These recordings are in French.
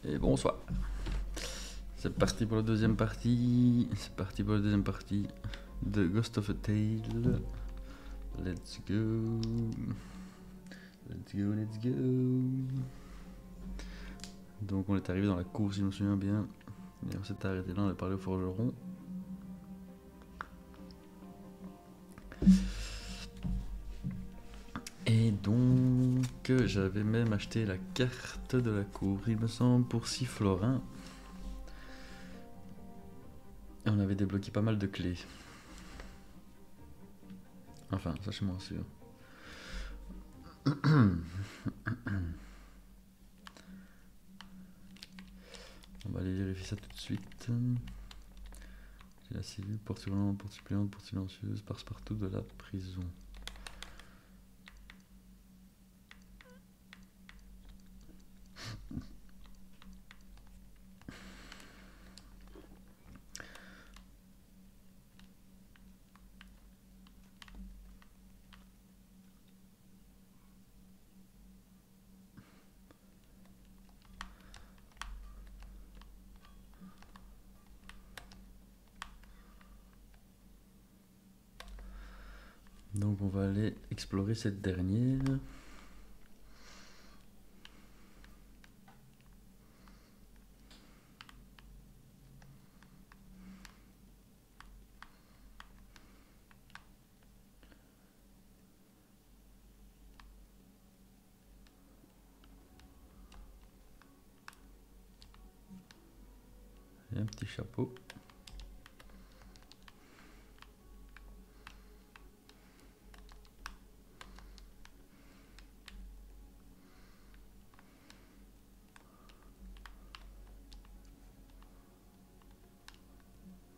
Et bonsoir. C'est parti pour la deuxième partie. C'est parti pour la deuxième partie de Ghost of a Tale. Let's go. Let's go, let's go. Donc on est arrivé dans la cour si je me souviens bien. Et on s'est arrêté là, on a parlé au forgeron. Et donc j'avais même acheté la carte de la cour, il me semble, pour 6 florins. Et on avait débloqué pas mal de clés. Enfin, ça je suis moins sûr. On va aller vérifier ça tout de suite. J'ai la cellule, porte suppléante, porte suppléante, porte silencieuse, passe-partout de la prison. Donc on va aller explorer cette dernière. Et un petit chapeau.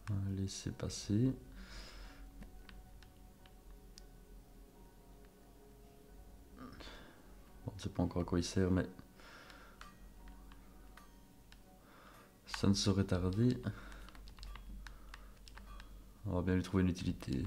On va laisser passer. Bon, on ne sait pas encore à quoi il sert, mais ça ne saurait tarder. On va bien lui trouver une utilité.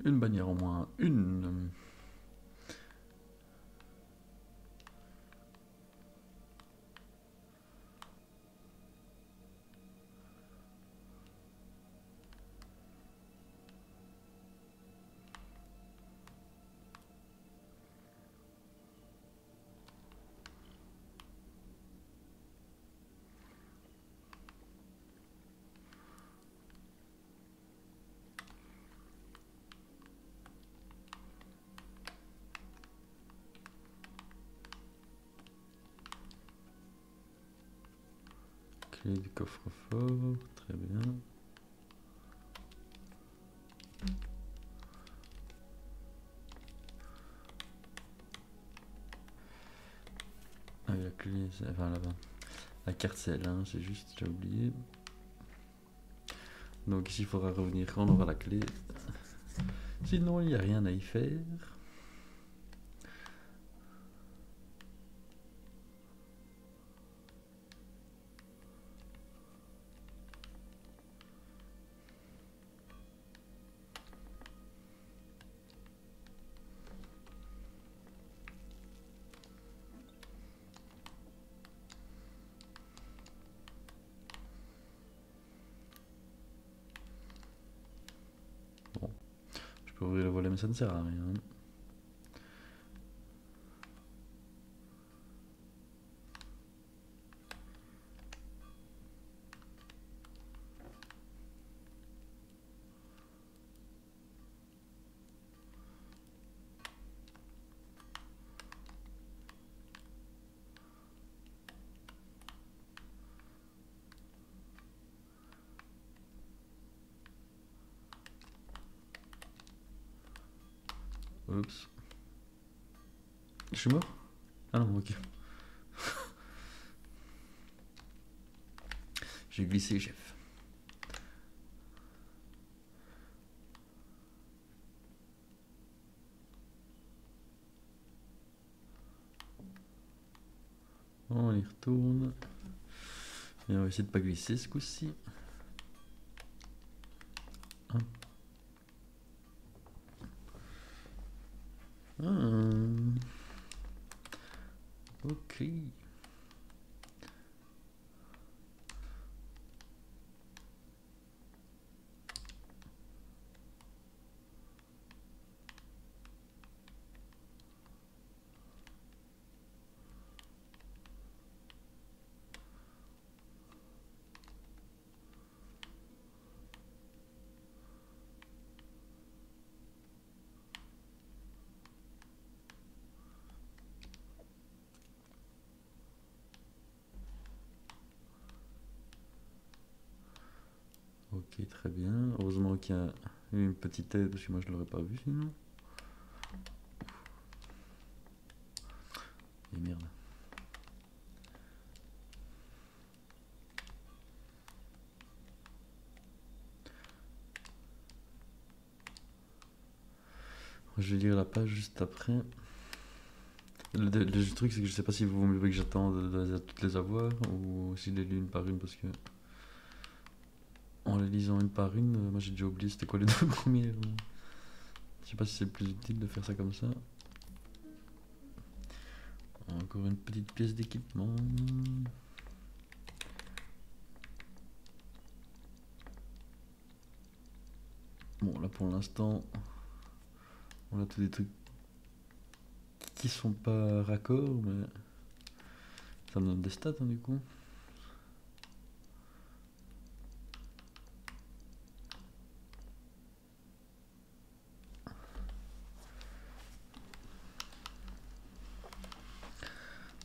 Une bannière en moins. Une. Clé du coffre-fort. Très bien. Ah oui, la clé, enfin là-bas. La carte c'est là, c'est juste, j'ai oublié. Donc ici il faudra revenir quand on aura la clé. Sinon il n'y a rien à y faire. Bon, je peux ouvrir le volet mais ça ne sert à rien. Oups. Je suis mort? Ah non, ok. J'ai glissé, chef. On y retourne. Et on va essayer de pas glisser ce coup-ci. Ok. Ok, très bien. Heureusement qu'il y a eu une petite aide parce que moi je l'aurais pas vu sinon. Et merde. Je vais lire la page juste après. Le truc c'est que je sais pas si vous voulez que j'attende de toutes les avoir ou si les lis une par une parce que en les lisant une par une, moi j'ai déjà oublié c'était quoi les deux premiers. Je sais pas si c'est plus utile de faire ça comme ça. Encore une petite pièce d'équipement. Bon là pour l'instant on a tous des trucs qui sont pas raccords mais ça me donne des stats hein, du coup.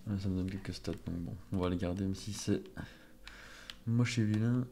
Ouais, ça me donne quelques stats donc bon on va les garder même si c'est moche et vilain.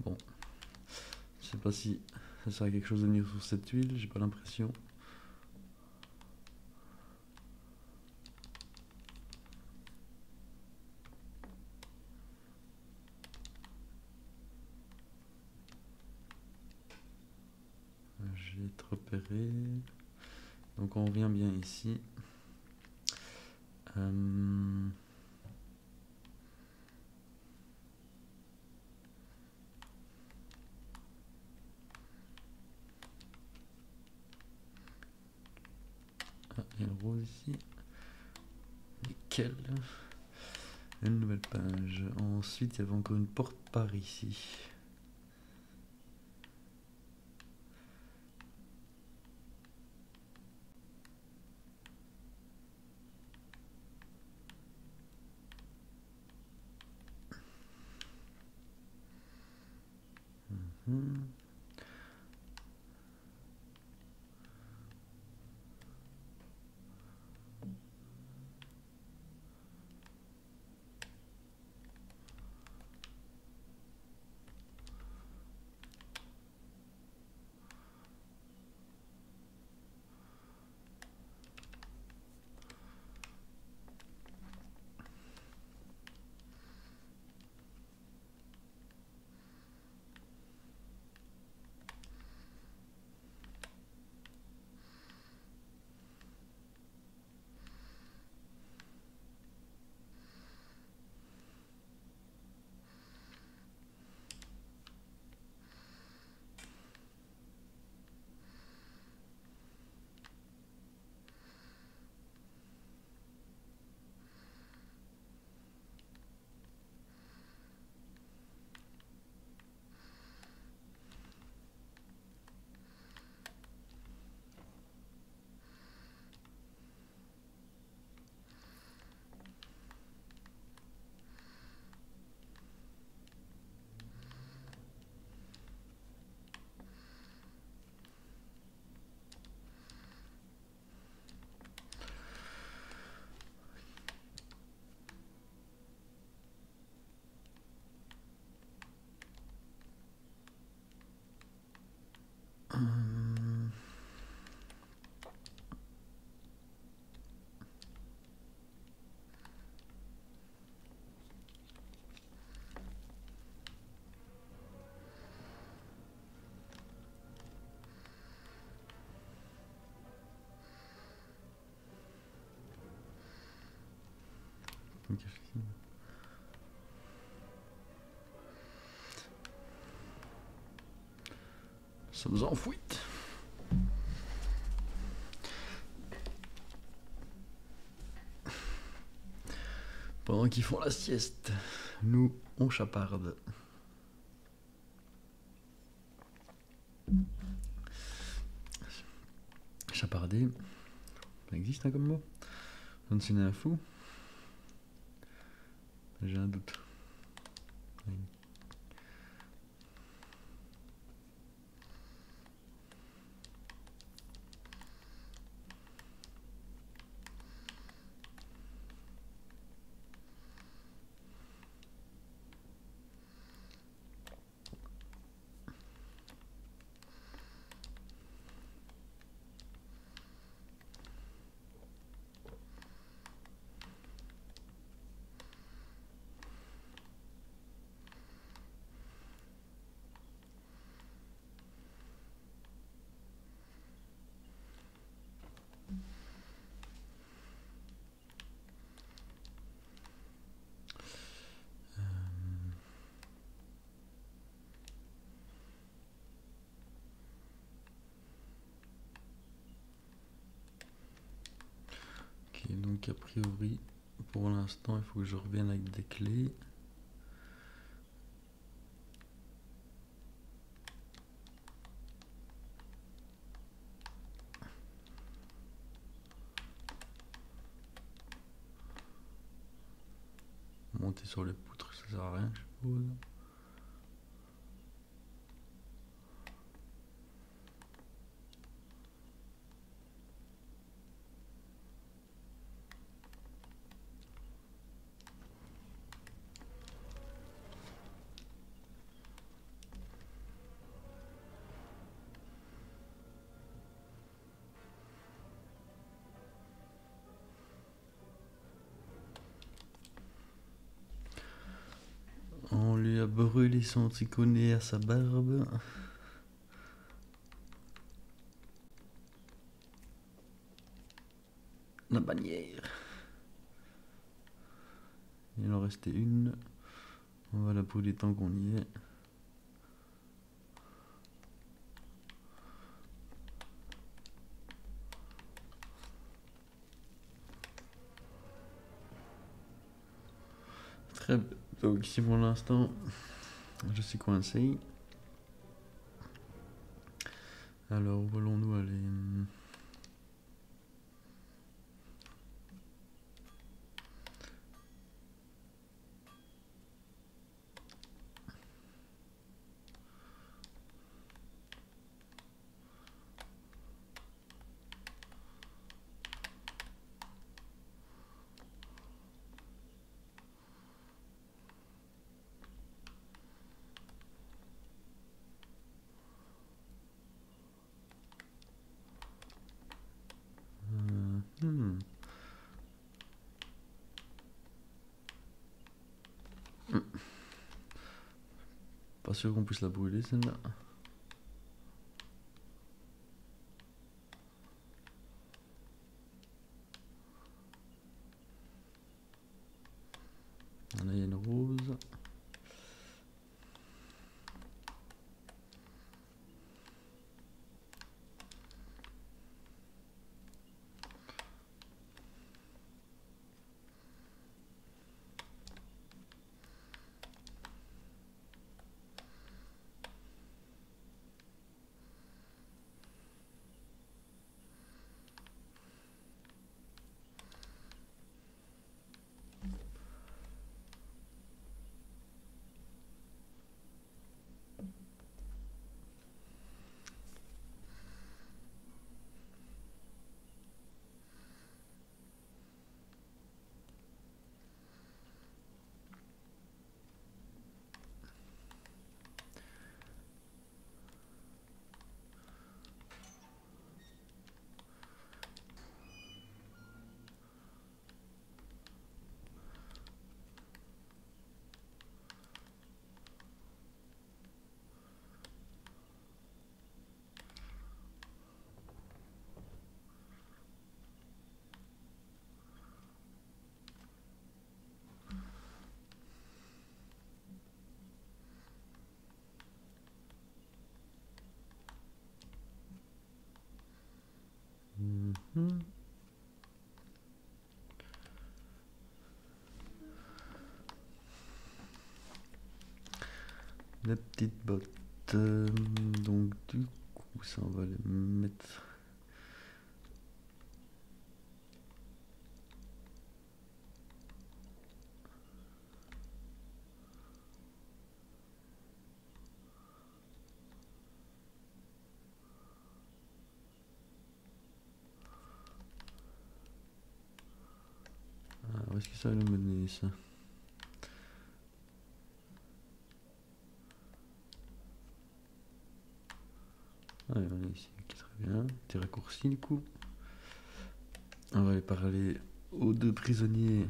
Bon, je sais pas si ça sert à quelque chose de venir sur cette tuile, j'ai pas l'impression. Je vais être repéré. Donc on revient bien ici. Ah, il y a un rose ici. Nickel. Une nouvelle page. Ensuite, il y avait encore une porte par ici. sommes en fuite. Pendant qu'ils font la sieste, nous, on chaparde. Chaparder, ça existe hein, comme mot? J'en suis un fou. J'ai un doute. Oui. Ok, donc a priori, pour l'instant, il faut que je revienne avec des clés. Monter sur les poutres, ça sert à rien, je suppose. On lui a brûlé son triconet à sa barbe. La bannière. Il en restait une. On va la brûler tant qu'on y est. Très bien. Donc ici pour l'instant, je suis coincé. Alors où allons-nous aller? Pas sûr qu'on puisse la brûler celle-là. Là il y a une rose. les petites bottes. Donc du coup, ça on va les mettre. Où est-ce que ça va nous mener ça? Allez, on est ici, okay, très bien. Petit raccourci du coup. On va aller parler aux deux prisonniers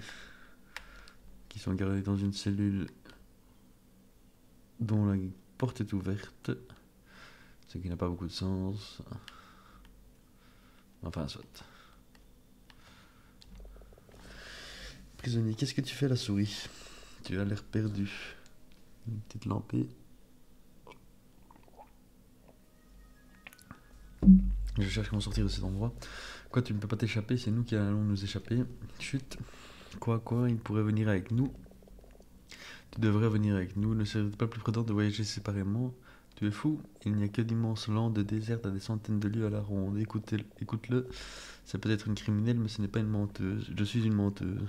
qui sont gardés dans une cellule dont la porte est ouverte. Ce qui n'a pas beaucoup de sens. Enfin, soit. Prisonnier, qu'est-ce que tu fais à la souris? Tu as l'air perdu. Une petite lampée. Je cherche comment sortir de cet endroit. Quoi, tu ne peux pas t'échapper, c'est nous qui allons nous échapper. Chut. Quoi, il pourrait venir avec nous. Tu devrais venir avec nous. Ne serait-il pas plus prudent de voyager séparément? Tu es fou? Il n'y a que d'immenses landes désertes à des centaines de lieues à la ronde. Écoute-le. C'est peut-être une criminelle, mais ce n'est pas une menteuse. Je suis une menteuse.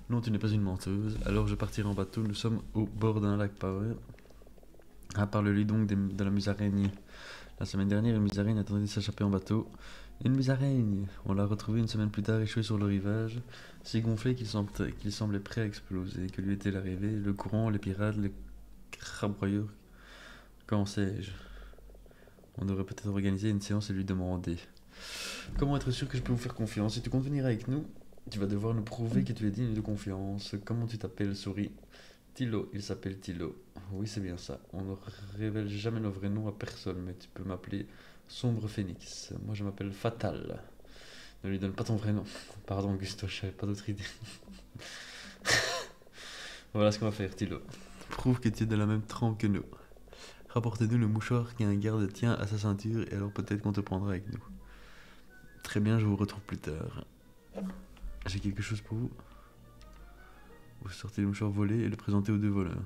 Non, tu n'es pas une menteuse. Alors je partirai en bateau. Nous sommes au bord d'un lac Power. Ah, parle-lui donc de la musaraigne. La semaine dernière, une musaraigne attendait de s'échapper en bateau. Une musaraigne! On l'a retrouvée une semaine plus tard échouée sur le rivage, si gonflé qu'il semblait prêt à exploser. Que lui était-il arrivé? Le courant, les pirates, les crabroyeurs, qu'en sais-je? On devrait peut-être organiser une séance et lui demander. Comment être sûr que je peux vous faire confiance? Si tu comptes venir avec nous, tu vas devoir nous prouver que tu es digne de confiance. Comment tu t'appelles, souris? Tilo, il s'appelle Tilo. Oui, c'est bien ça. On ne révèle jamais nos vrais noms à personne, mais tu peux m'appeler Sombre Phénix. Moi, je m'appelle Fatal. Ne lui donne pas ton vrai nom. Pardon, Augusto, je n'avais pas d'autre idée. Voilà ce qu'on va faire, Tilo. Prouve que tu es de la même trempe que nous. Rapportez-nous le mouchoir qu'un garde tient à sa ceinture, et alors peut-être qu'on te prendra avec nous. Très bien, je vous retrouve plus tard. J'ai quelque chose pour vous. Vous sortez le mouchoir volé et le présentez aux deux voleurs.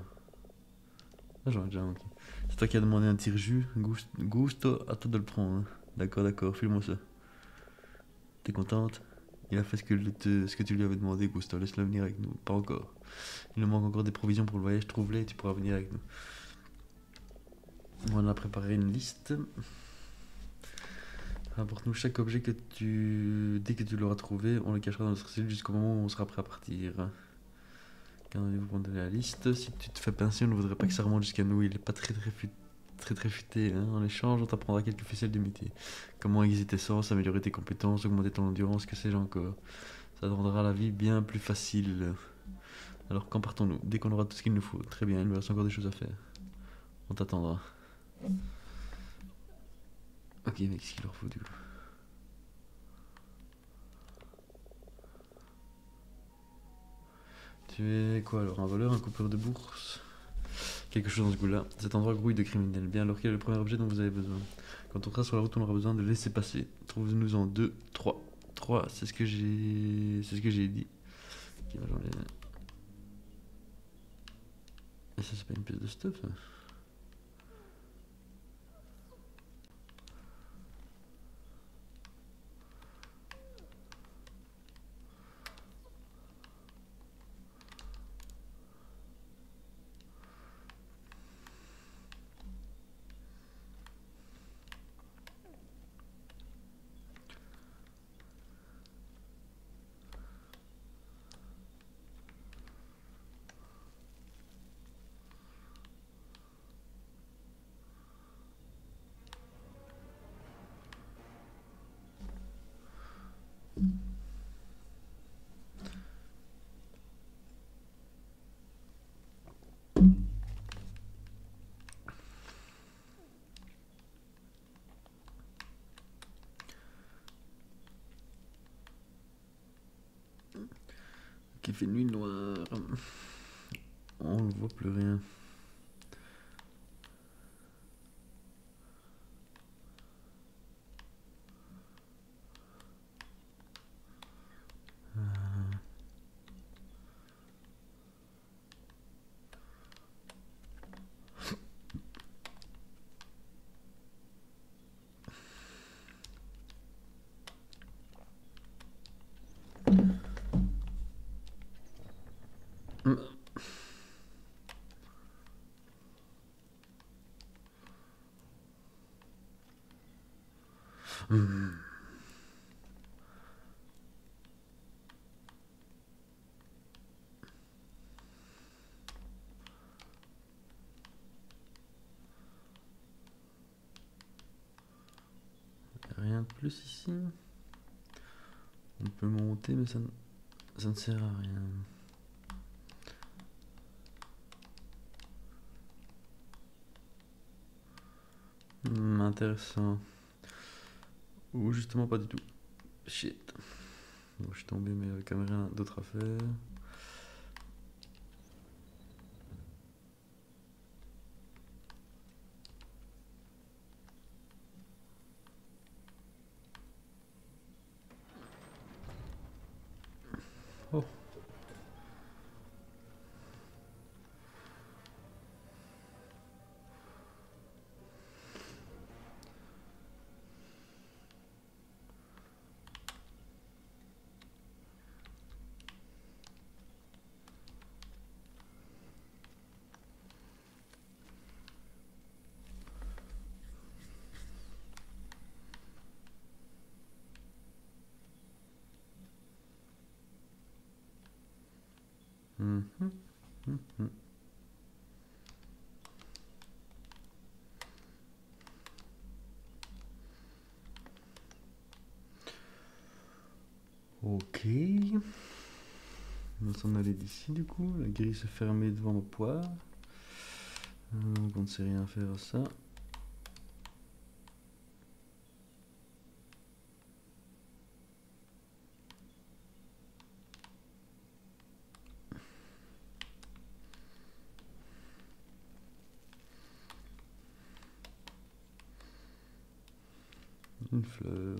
Ah, j'en ai déjà manqué. C'est toi qui as demandé un tire-jus. Gusto, à toi de le prendre. Hein. D'accord, file-moi ça. T'es contente? Il a fait ce que tu lui avais demandé, Gusto. Laisse-le venir avec nous. Pas encore. Il nous manque encore des provisions pour le voyage. Trouve-les et tu pourras venir avec nous. On a préparé une liste. Rapporte-nous chaque objet dès que tu l'auras trouvé, on le cachera dans notre cellule jusqu'au moment où on sera prêt à partir. Gardez-vous pour donner la liste. Si tu te fais pincer, on ne voudrait pas que ça remonte jusqu'à nous. Il est pas très futé. Hein. En échange, on t'apprendra quelques ficelles de métier. Comment aiguiser tes sens, améliorer tes compétences, augmenter ton endurance, que sais-je encore. Ça te rendra la vie bien plus facile. Alors quand partons-nous? Dès qu'on aura tout ce qu'il nous faut. Très bien, il nous reste encore des choses à faire. On t'attendra. Ok, mais qu'est-ce qu'il leur faut du coup? Tu es quoi alors? Un voleur, un coupeur de bourse? Quelque chose dans ce goût-là. Cet endroit grouille de criminels. Bien, alors quel est le premier objet dont vous avez besoin? Quand on sera sur la route, on aura besoin de laisser passer. Trouve-nous en 2, 3. 3, c'est ce que j'ai dit. Ok, j'en ai... Et ça, c'est pas une pièce de stuff, ça? Qui fait nuit noire. On ne voit plus rien. Rien de plus ici. On peut monter, mais ça ne sert à rien. Intéressant. Ou justement pas du tout. Shit. Bon, je suis tombé, mais avec quand même rien d'autre à faire. Oh. Ok. On va s'en aller d'ici du coup. La grille s'est fermée devant ma poire. Donc on ne sait rien faire à ça. Une fleur.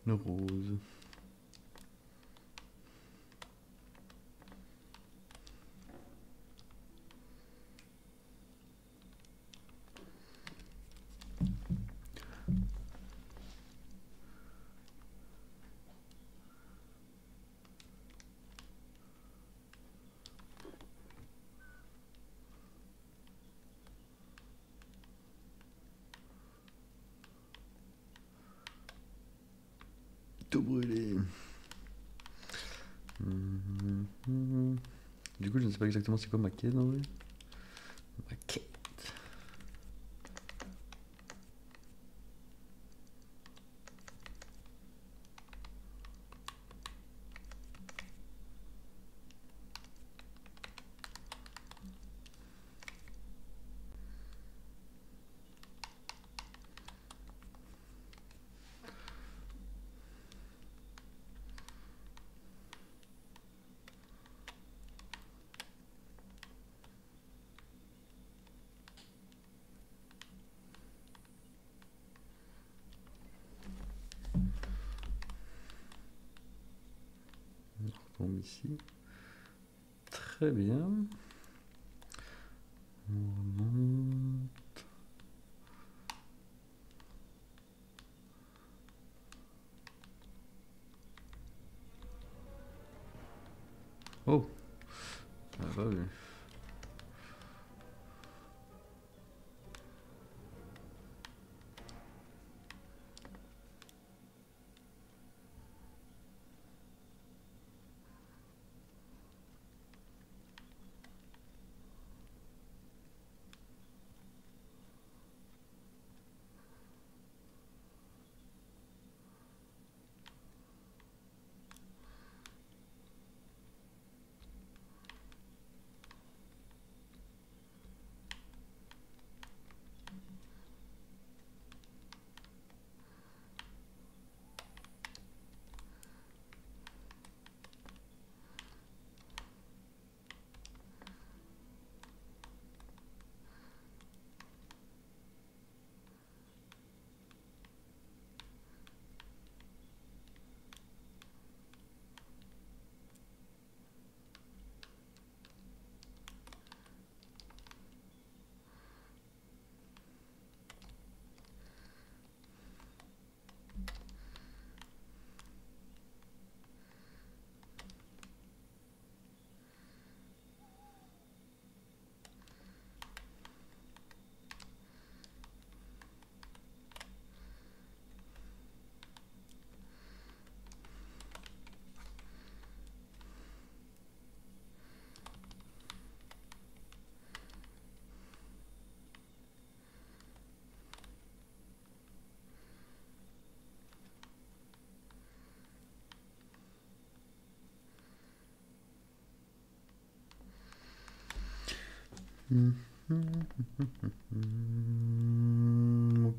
Une rose. Tout brûlé. Du coup, je ne sais pas exactement c'est quoi ma quête en vrai. Ma quête. On retombe ici. Très bien. On remonte. Oh, ça va pas vu.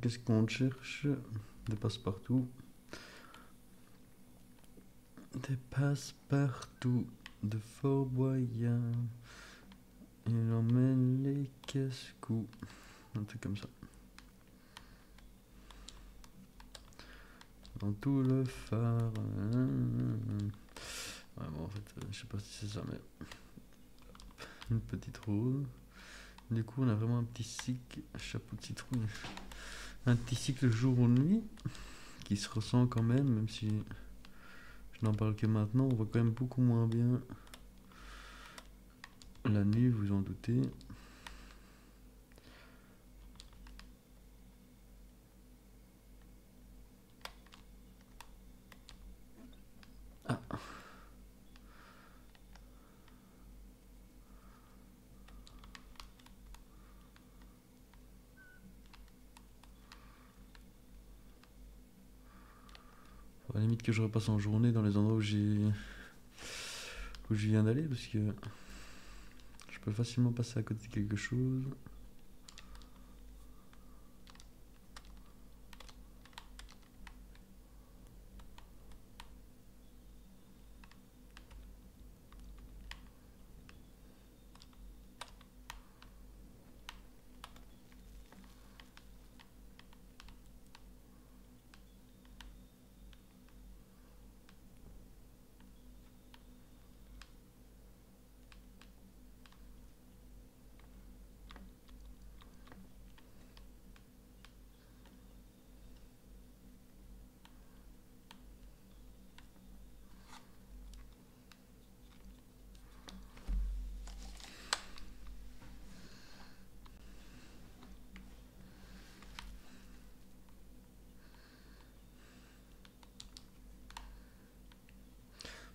Qu'est-ce qu'on cherche? Des passe-partout. Des passe-partout de Fort Boyard. Il emmène les casse-coups. Un truc comme ça. Dans tout le phare. Ouais, bon, en fait, je sais pas si c'est ça, mais. Une petite rose. Du coup, on a vraiment un petit cycle, chapeau de citrouille. Un petit cycle jour-nuit qui se ressent quand même si je n'en parle que maintenant. On voit quand même beaucoup moins bien la nuit, vous en doutez. Ah. À la limite que je repasse en journée dans les endroits où je viens d'aller parce que je peux facilement passer à côté de quelque chose.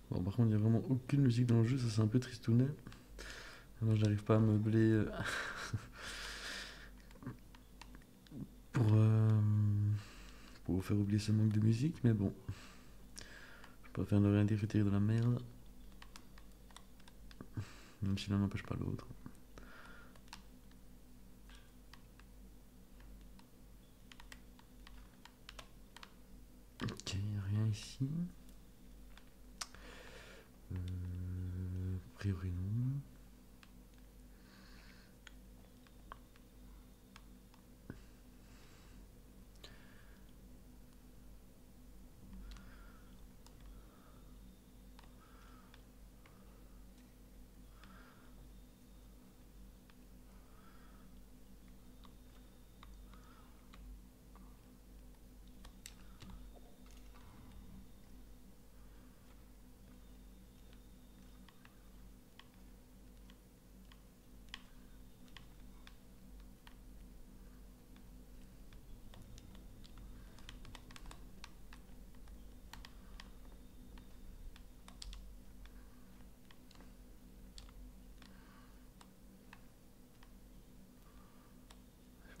Bon, par contre, il n'y a vraiment aucune musique dans le jeu, ça c'est un peu tristounet. Moi, j'arrive pas à meubler pour, euh, pour vous faire oublier ce manque de musique, mais bon. Je préfère ne rien dire que tirer de la merde. Même si l'un n'empêche pas l'autre. Ok, rien ici. A priori non.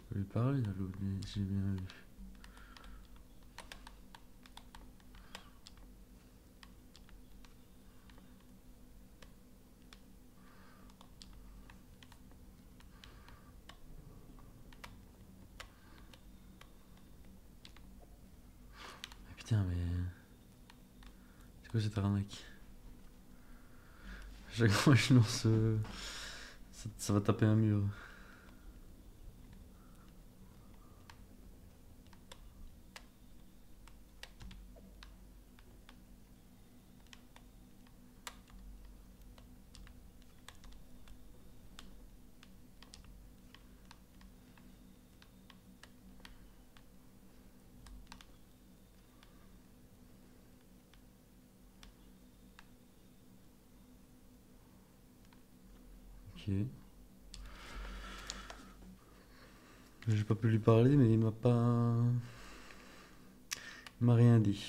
Je peux lui parler à l'autre, j'ai bien vu. Putain, mais. C'est quoi cette arnaque? Chaque fois que je lance. Ça va taper un mur. Ok. J'ai pas pu lui parler, mais il m'a pas. Il m'a rien dit.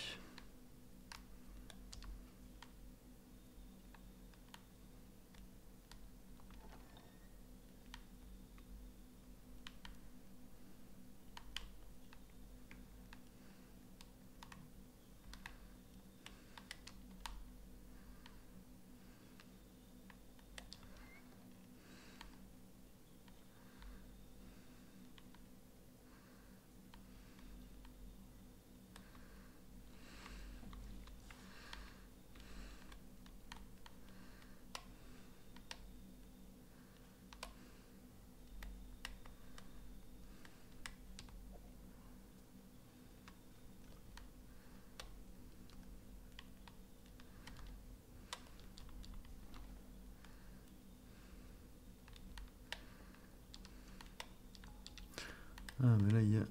Ah, mais là, il y a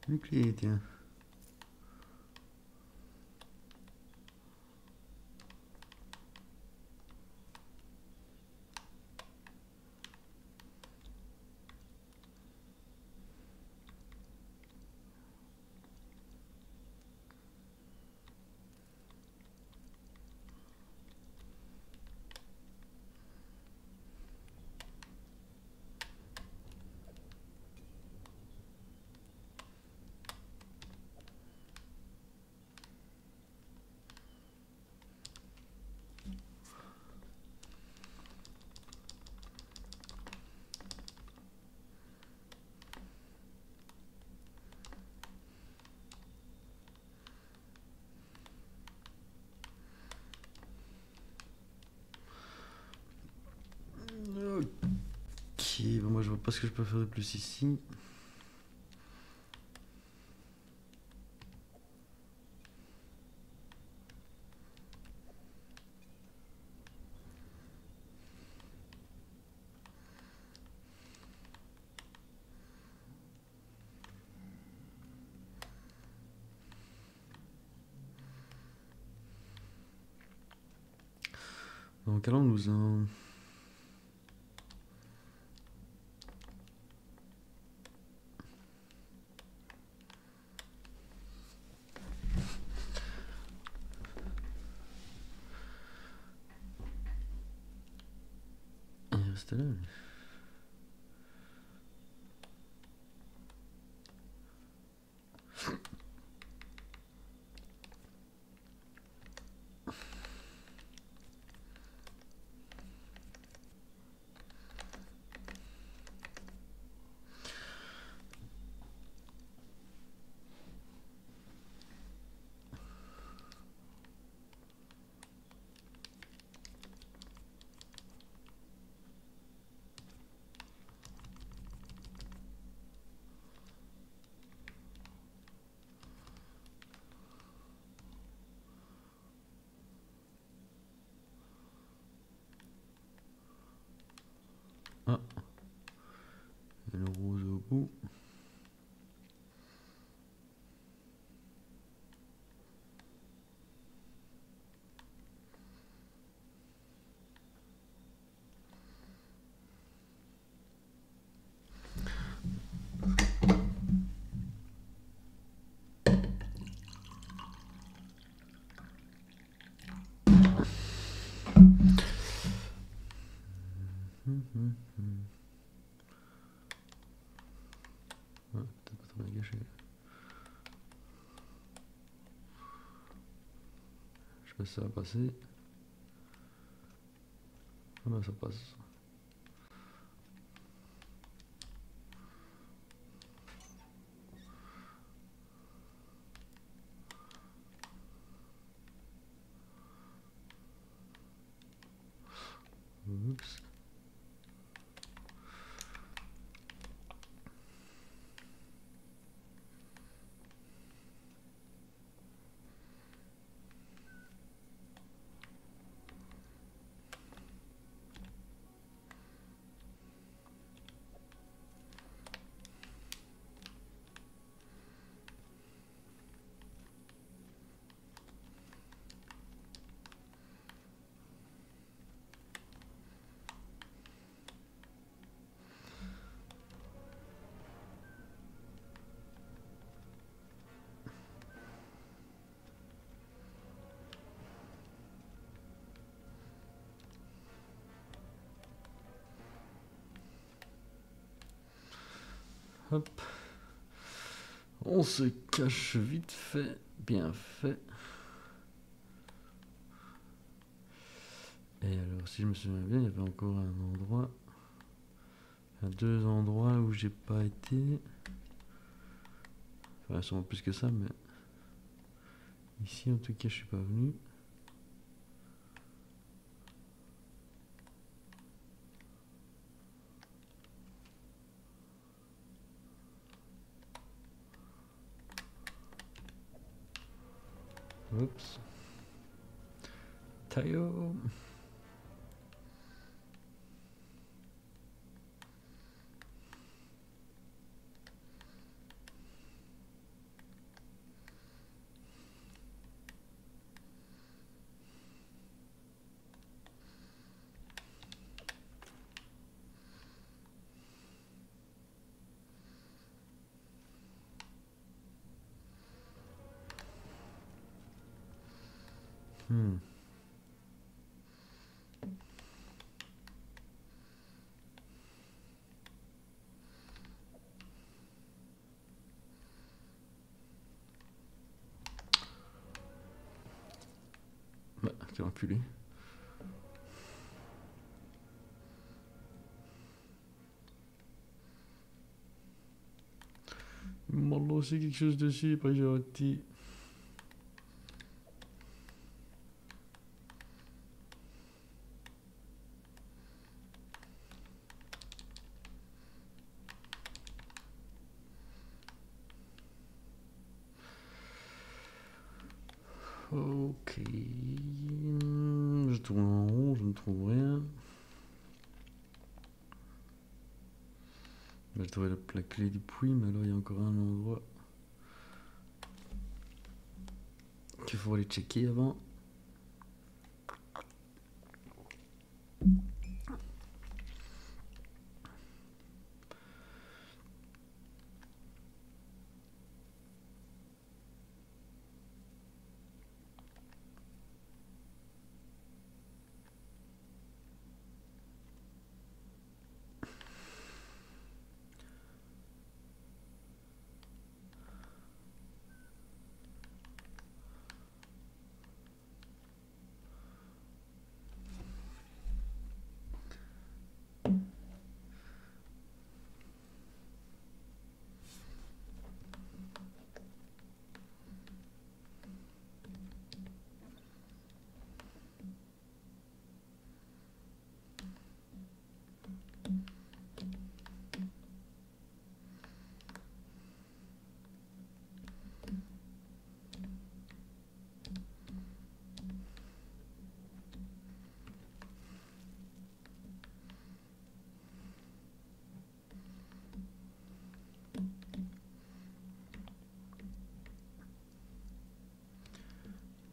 une clé, tiens. Ok, bon, moi je vois pas ce que je peux faire de plus ici. Donc allons-nous en... Il reste là. Ah, il y a le rose au bout. Ah, peut-être pas trop bien gâché. Je sais pas si ça va passer. Ah ben ça passe. Oups. Hop. On se cache vite fait, bien fait. Et alors, si je me souviens bien, il y avait encore un endroit. Il y a deux endroits où j'ai pas été. Enfin, sûrement plus que ça, mais. Ici, en tout cas, je suis pas venu. Oups. Taillot. Hmm. Bah, quel enculé. Il m'a lancé quelque chose dessus, après j'ai arrêté. Ok. Je tourne en rond, je ne trouve rien. J'ai trouvé la clé du puits, mais là il y a encore un endroit qu'il faut aller checker avant.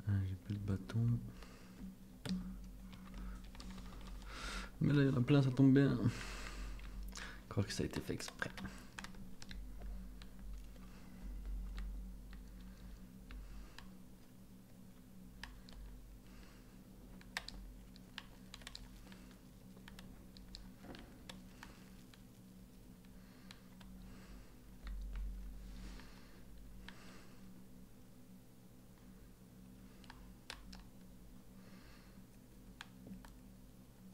Ah, j'ai plus de bâton. Mais là il y en a plein, ça tombe bien. Je crois que ça a été fait exprès.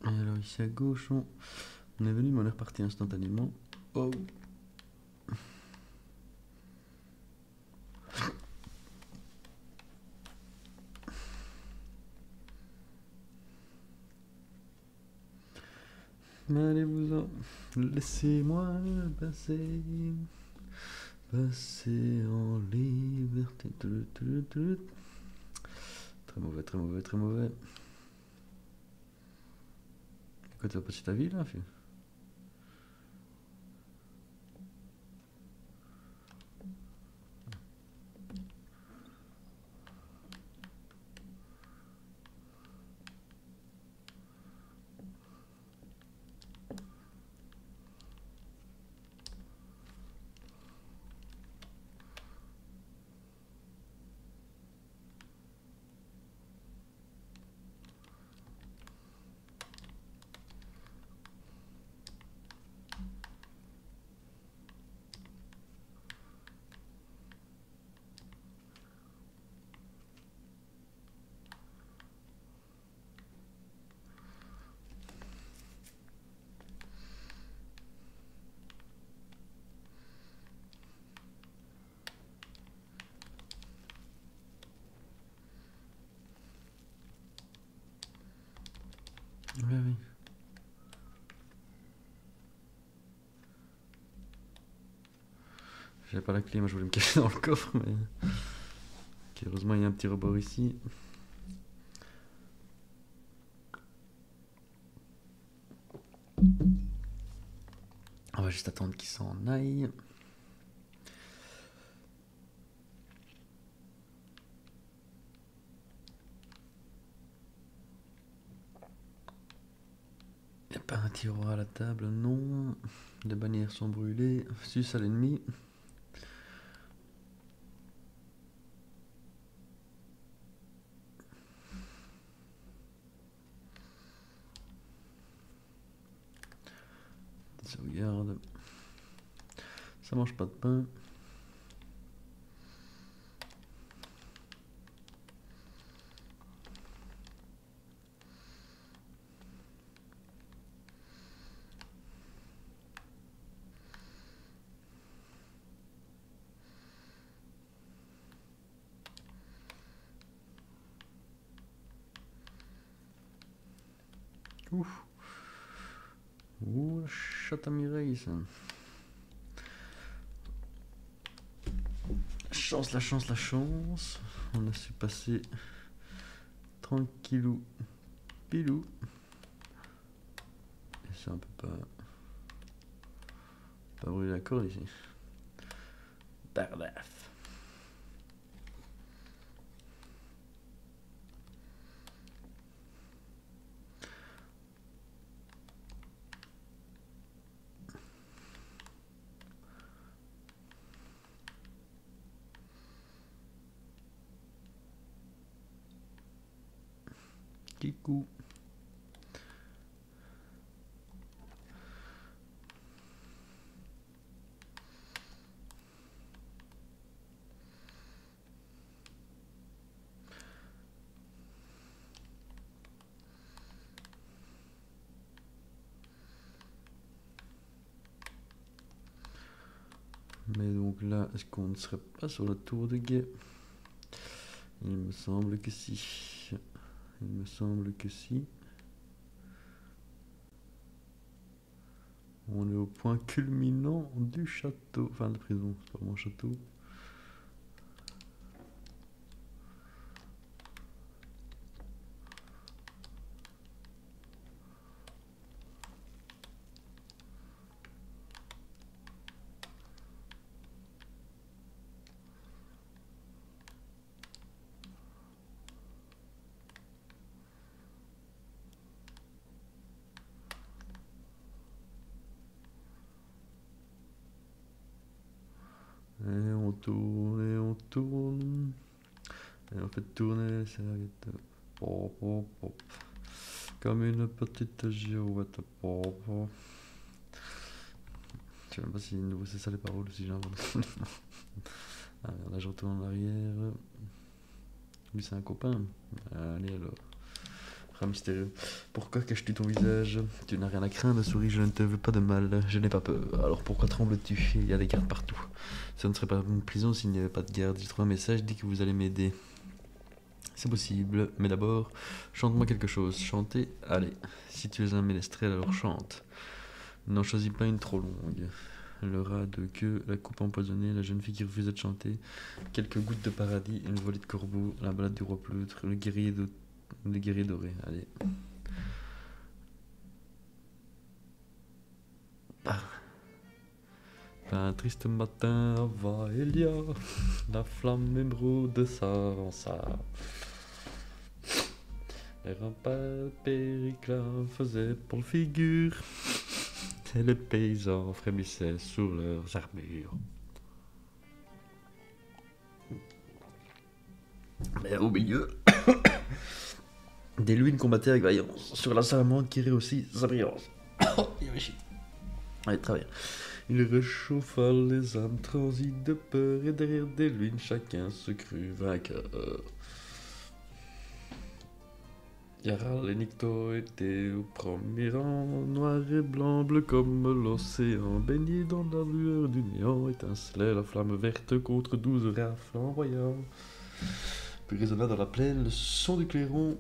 Et alors ici à gauche, on est venu, mais on est reparti instantanément. Oh. Allez-vous-en, laissez-moi passer, passer en liberté. Très mauvais, très mauvais, très mauvais. Pourquoi tu vas passer ta vie là, fille? Oui, oui. J'avais pas la clé, moi je voulais me cacher dans le coffre, mais. Ok, heureusement il y a un petit rebord ici. On va juste attendre qu'il s'en aille. Il n'y a pas un tiroir à la table, non. Les bannières sont brûlées. Sus à l'ennemi. Ça mange pas de pain. Ouf. Ouh, chat à Mireille, ça. Chance, la chance, la chance. On a su passer tranquillou, pilou. Et ça, on peut pas brûler la corde ici. Bardaf. Kikou. Mais donc là, est-ce qu'on ne serait pas sur la tour de guet? Il me semble que si. Il me semble que si. On est au point culminant du château. Enfin, de la prison, c'est pas vraiment château. Et on tourne, et on tourne. Et on fait tourner les serviettes. Pop, pop, pop. Comme une petite girouette. Pop, pop. Je sais même pas si c'est ça les paroles ou si j'invente. Ah, là je retourne en arrière. Lui c'est un copain. Allez alors. Rat mystérieux. Pourquoi caches-tu ton visage? Tu n'as rien à craindre, souris, je ne te veux pas de mal. Je n'ai pas peur. Alors pourquoi trembles-tu? Il y a des gardes partout. Ça ne serait pas une prison s'il n'y avait pas de garde. J'ai trouvé un message, dit que vous allez m'aider. C'est possible, mais d'abord, chante-moi quelque chose. Chanter? Allez. Si tu es un ménestrel, alors chante. N'en choisis pas une trop longue. Le rat de queue, la coupe empoisonnée, la jeune fille qui refusait de chanter, quelques gouttes de paradis, une volée de corbeaux, la balade du roi pleutre, le guerrier doré. Allez. Un triste matin à Vaelia, la flamme émeraude s'avança. Les remparts Périclin faisaient pour le figure, et les paysans frémissaient sur leurs armures. Mais au milieu, des Louis combattaient avec vaillance sur la salamandre qui réussit sa brillance. Allez, travaille. Il réchauffa les âmes transies de peur et derrière des lunes chacun se crut vainqueur. Yaral et Nikto étaient au premier rang, noir et blanc, bleu comme l'océan, baigné dans la lueur du néant, étincelait la flamme verte contre 12 rats flamboyants. Puis résonna dans la plaine le son du clairon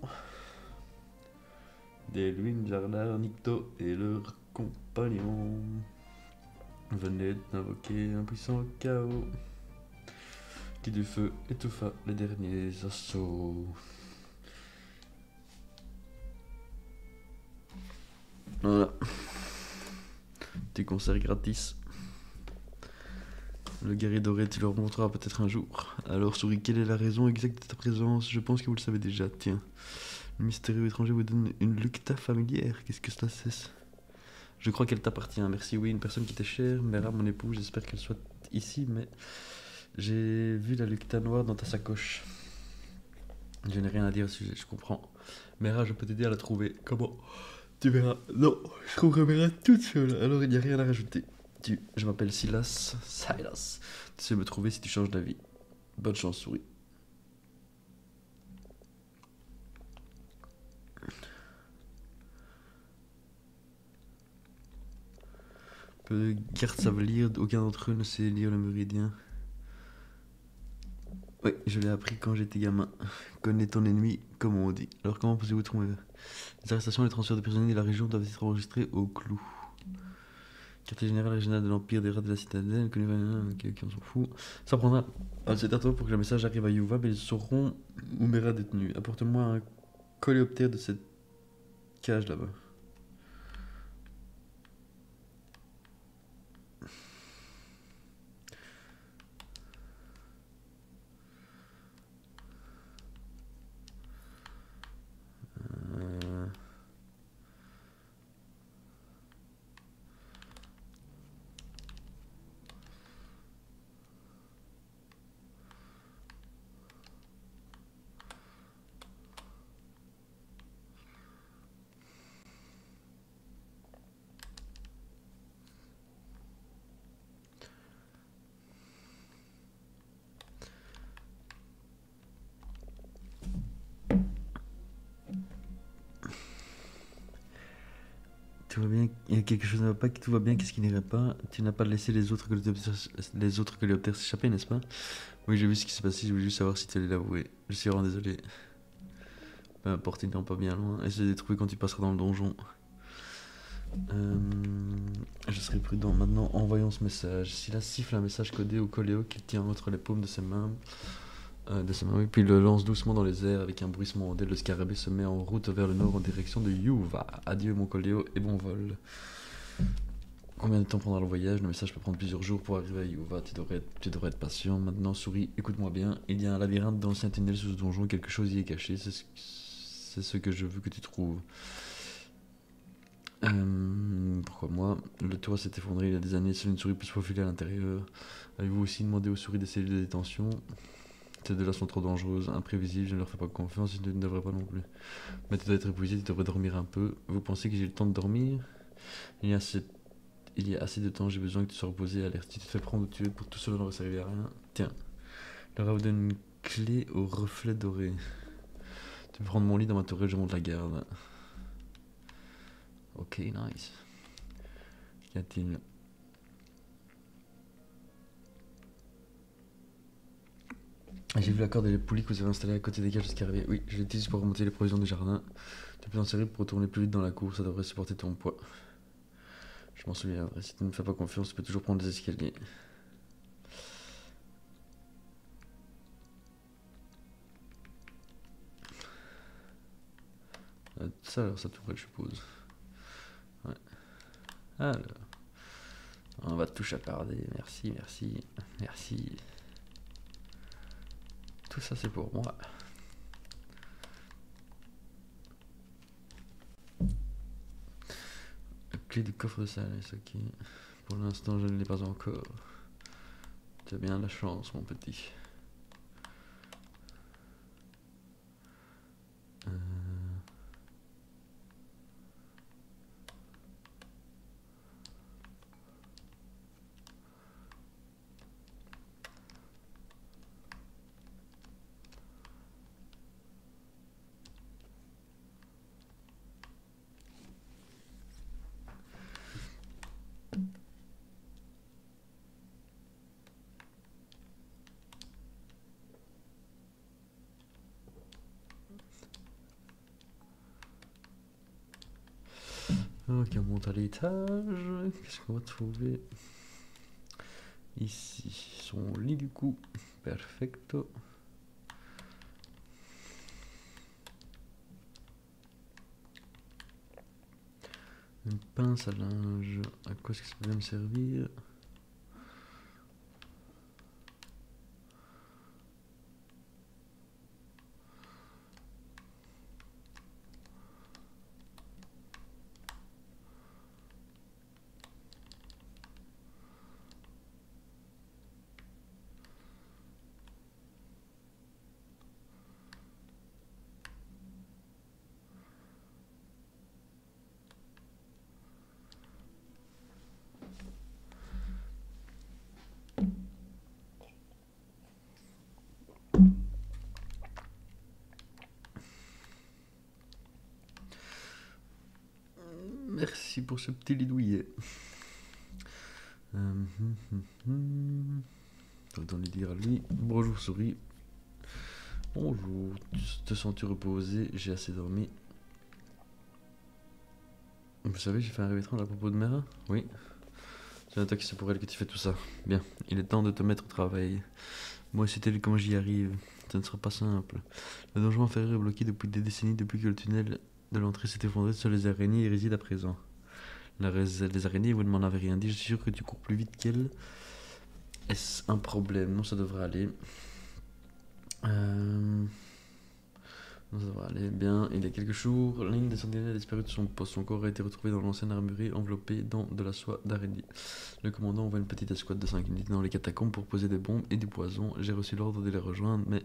des Luin, Jardar, Nikto et leurs compagnons venaient d'invoquer un puissant chaos qui du feu étouffa les derniers assauts. Voilà. Petit concert gratis. Le guerrier doré, tu leur montrera peut-être un jour. Alors, souris, quelle est la raison exacte de ta présence? Je pense que vous le savez déjà, tiens. Le mystérieux étranger vous donne une lucta familière. Qu'est-ce que cela c'est? Je crois qu'elle t'appartient. Merci, oui, une personne qui t'est chère. Mera, mon époux, j'espère qu'elle soit ici, mais j'ai vu la lucta noire dans ta sacoche. Je n'ai rien à dire au sujet, je comprends. Mera, je peux t'aider à la trouver. Comment? Tu verras. Non, je trouverai Mera toute seule, alors il n'y a rien à rajouter. Je m'appelle Silas. Silas. Tu sais me trouver si tu changes d'avis. Bonne chance, souris. Peu de cartes savent lire, aucun d'entre eux ne sait lire le méridien. Oui, je l'ai appris quand j'étais gamin. Connais ton ennemi, comme on dit. Alors comment posez-vous trouver? Les arrestations et les transferts de prisonniers de la région doivent être enregistrés au clou. Quartier général régional de l'Empire des rats de la citadelle, ok, on s'en fout. Ça prendra c'est à toi pour que le message arrive à Yuva, mais ils sauront où mes rats détenus. Apporte-moi un coléoptère de cette cage là-bas. Euh, Tout va bien, il y a quelque chose ne va pas, tout va bien, qu'est-ce qui n'irait pas? Tu n'as pas laissé les autres coléoptères s'échapper, n'est-ce pas? Oui, j'ai vu ce qui s'est passé, je voulais juste savoir si tu allais l'avouer. Je suis vraiment désolé. Peu importe, ils n'ont pas bien loin. Essaye de les trouver quand tu passeras dans le donjon. Je serai prudent. Maintenant, envoyons ce message. S'il siffle un message codé au coléo qu'il tient entre les paumes de ses mains, oui, puis il le lance doucement dans les airs avec un bruissement. Dès le scarabée se met en route vers le nord en direction de Yuva. Adieu mon coléo et bon vol. Combien de temps prendra le voyage? Le message peut prendre plusieurs jours pour arriver à Yuva. Tu devrais être patient. Maintenant, souris, écoute-moi bien. Il y a un labyrinthe d'anciens tunnels sous ce donjon. Quelque chose y est caché. C'est ce que je veux que tu trouves. Pourquoi moi? Le toit s'est effondré il y a des années. Seule une souris peut se faufiler à l'intérieur. Avez-vous aussi demandé aux souris des cellules de détention? Ces deux-là sont trop dangereuses, imprévisibles, je ne leur fais pas confiance, ils ne devraient pas non plus. Mais tu dois être épuisé, tu devrais dormir un peu. Vous pensez que j'ai le temps de dormir? Il y a assez de temps, j'ai besoin que tu sois reposé et alerte. Si tu te fais prendre ou tuer, pour tout cela ne va servir à rien. Tiens, Laura vous donne une clé au reflet doré. Tu peux prendre mon lit dans ma tourelle, je monte la garde. Ok, nice. Qu'y a-t-il? J'ai vu la corde et les poulies que vous avez installées à côté des cages jusqu'à arriver. Oui, je l'utilise pour remonter les provisions du jardin. Tu peux t'en servir pour retourner plus vite dans la cour, ça devrait supporter ton poids. Je m'en souviendrai. Si tu ne me fais pas confiance, tu peux toujours prendre des escaliers. Ça alors, ça tourelle, je suppose. Ouais. Alors, on va tout chaparder. Merci, merci, merci. Tout ça, c'est pour moi. La clé du coffre de Salès, ok. Pour l'instant, je ne l'ai pas encore. Tu as bien la chance, mon petit. Ok, on monte à l'étage. Qu'est-ce qu'on va trouver ici? Son lit du coup. Perfecto. Une pince à linge. À quoi est-ce que ça peut me servir? pour ce petit lidouillet. Autant lui dire à lui. Bonjour souris. Bonjour, te sens-tu reposé? J'ai assez dormi. Vous savez, j'ai fait un rêve étrange à propos de Mera? Oui. C'est toi qui c'est pour elle que tu fais tout ça. Bien, il est temps de te mettre au travail. Moi aussi, tel comment j'y arrive. Ça ne sera pas simple. Le donjon inférieur est bloqué depuis des décennies, depuis que le tunnel de l'entrée s'est effondré sur les araignées et réside à présent. Les araignées, vous ne m'en avez rien dit, je suis sûr que tu cours plus vite qu'elles. Est-ce un problème? Non, ça devrait aller. Non, ça devrait aller bien. Il y a quelques jours, l'une des sentinelles a disparu de son poste. Son corps a été retrouvé dans l'ancienne armurerie, enveloppé dans de la soie d'araignée. Le commandant envoie une petite escouade de 5 unités dans les catacombes pour poser des bombes et du poison. J'ai reçu l'ordre de les rejoindre, mais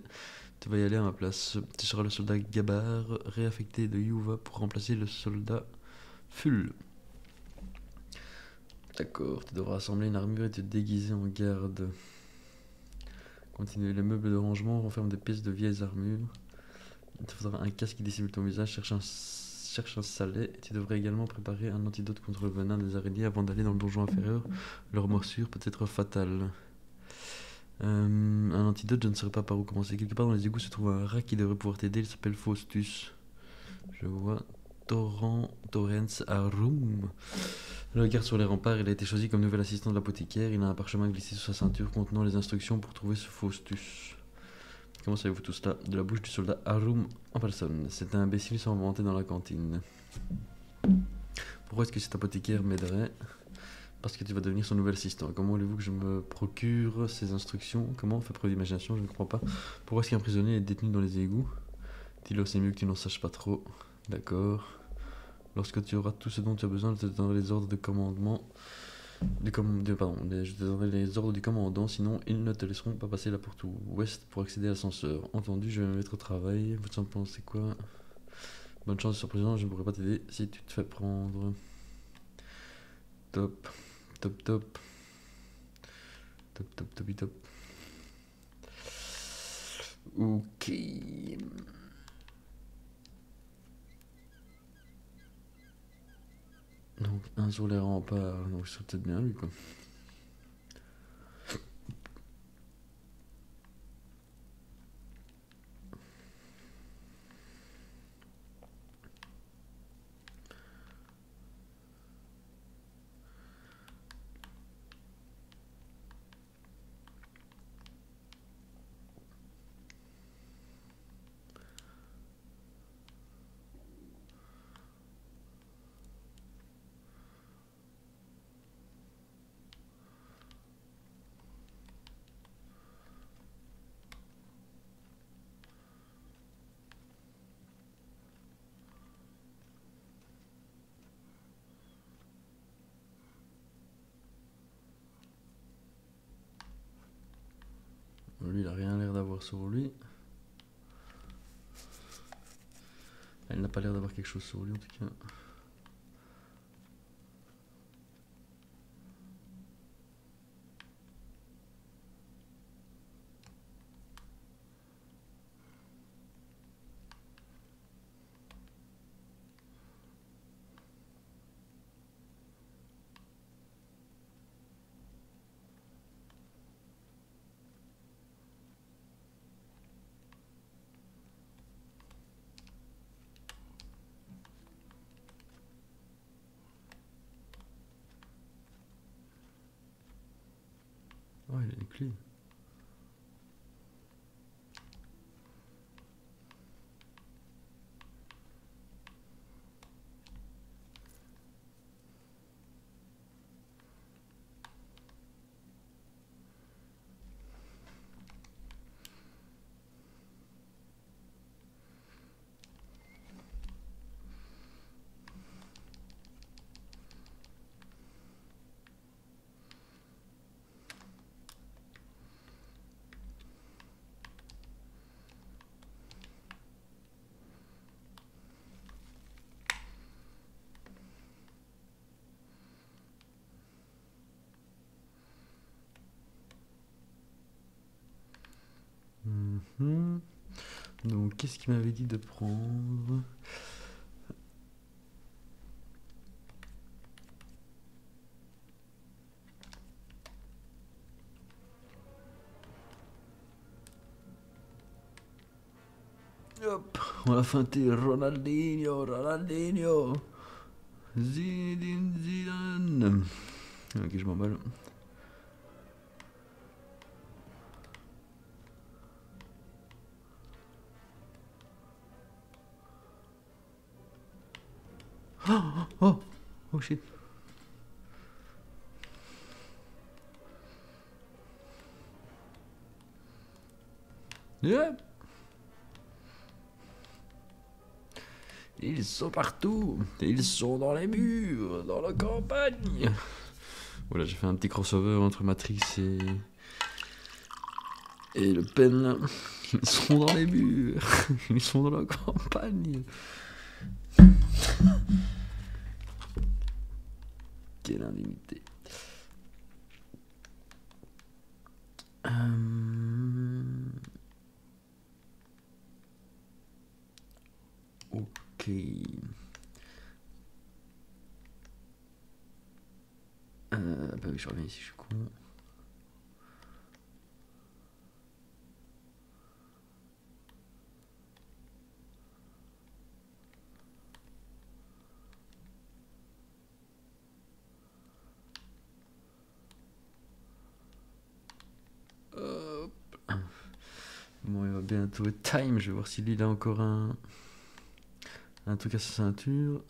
tu vas y aller à ma place. Tu seras le soldat Gabar, réaffecté de Yuva pour remplacer le soldat Full. D'accord, tu devras assembler une armure et te déguiser en garde. Continuez, les meubles de rangement renferment des pièces de vieilles armures. Il te faudra un casque qui dissimule ton visage, cherche un salet. Tu devrais également préparer un antidote contre le venin des araignées avant d'aller dans le donjon inférieur. Leur morsure peut être fatale. Un antidote, je ne saurais pas par où commencer. Quelque part dans les égouts se trouve un rat qui devrait pouvoir t'aider. Il s'appelle Faustus. Je vois Torrens Arum. Le regarde sur les remparts. Il a été choisi comme nouvel assistant de l'apothicaire. Il a un parchemin glissé sur sa ceinture contenant les instructions pour trouver ce Faustus. Comment savez-vous tout cela? De la bouche du soldat Arum en personne. Cet imbécile s'en vantait dans la cantine. Pourquoi est-ce que cet apothicaire m'aiderait? Parce que tu vas devenir son nouvel assistant. Comment voulez-vous que je me procure ces instructions? Comment? Fais preuve d'imagination, je ne crois pas. Pourquoi est-ce qu'un prisonnier est détenu dans les égouts? Dis-le, c'est mieux que tu n'en saches pas trop. D'accord. Lorsque tu auras tout ce dont tu as besoin, je te donnerai les ordres de commandement. Je te donnerai les ordres du commandant, sinon ils ne te laisseront pas passer la porte ouest pour accéder à l'ascenseur. Entendu, je vais me mettre au travail. Vous en pensez quoi? Bonne chance sur présent, je ne pourrai pas t'aider si tu te fais prendre. Top, top, top. Top, top, top, top. Ok. Donc, un sur les remparts, donc c'est peut-être bien lui, quoi. Lui, il a rien l'air d'avoir sur lui. Elle n'a pas l'air d'avoir quelque chose sur lui en tout cas. Oh, il a une clé. Donc, qu'est-ce qu'il m'avait dit de prendre? Hop, on l'a feinté. Ronaldinho, Ronaldinho. Zinedine Zidane. Ok, je m'emballe. Oh shit. Yep. Ils sont partout. Ils sont dans les murs, dans la campagne. Voilà, j'ai fait un petit crossover entre Matrix et Le Pen. Ils sont dans les murs. Ils sont dans la campagne. Quelle indignité. Ok. Bah oui, je reviens ici, je suis con. Hop. Bon, il va bientôt être time. Je vais voir s'il a encore un truc à sa ceinture.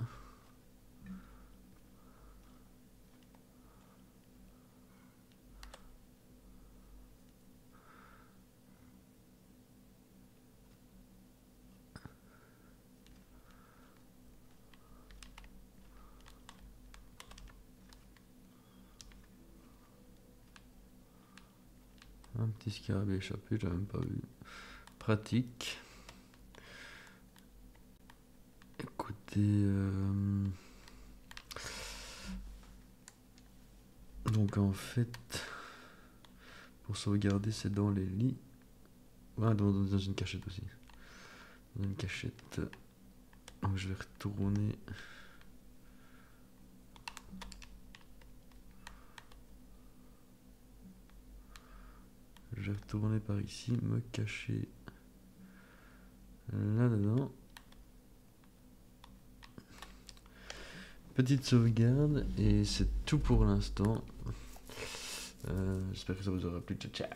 Un petit scarabée échappé, j'avais même pas vu. Pratique. Écoutez, donc en fait, pour sauvegarder, c'est dans les lits. Ouais, dans une cachette aussi. Dans une cachette. Donc je vais retourner. Je vais retourner par ici, me cacher là-dedans. Petite sauvegarde, et c'est tout pour l'instant. J'espère que ça vous aura plu. Ciao, ciao.